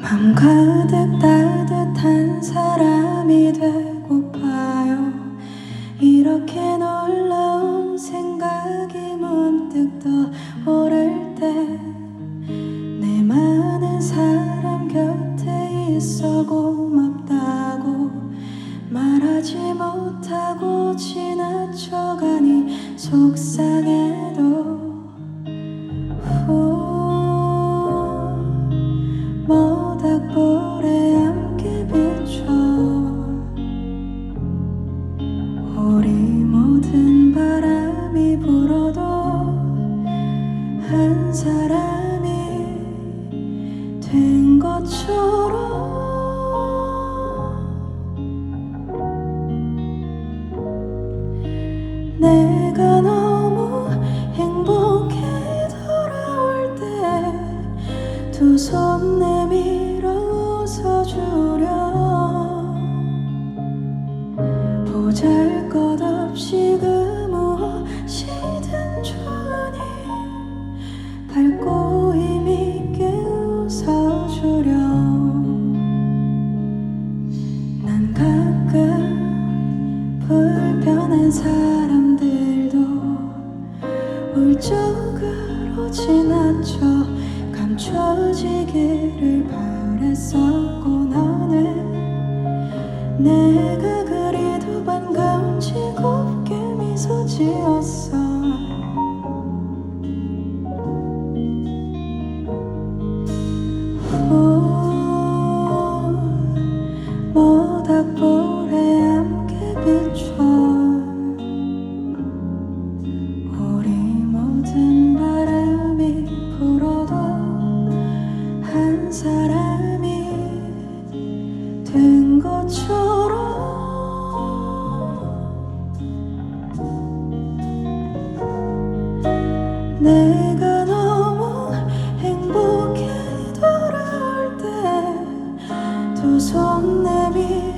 맘 가득 따뜻한 사람이 되고파요. 이렇게 놀라운 생각이 문득 떠오를 때 내 많은 사람 곁에 있어 고맙다고 말하지 못하고 지나쳐가니 속상해도 모닥불에 함께 비춰 우리 모든 바람이 불어도 한 사람이 된 것처럼 내가 너무 행복해 돌아올 때 두 손 내밀어 웃어주려 보잘것없이 그 무엇이든 좋으니 밝고 힘있게 웃어주려 난 가끔 불편한 사람들도 울적으로 지나쳐 감춰지기를 바랬었고 너는 내가 그리도 반가운지 곱게 미소 지었어. 모닥불에 함께 비춰 우리 모든 바람이 불어도 한 사람이 된 것처럼 내가 너무 행복해 돌아올 때 두 손 내밀어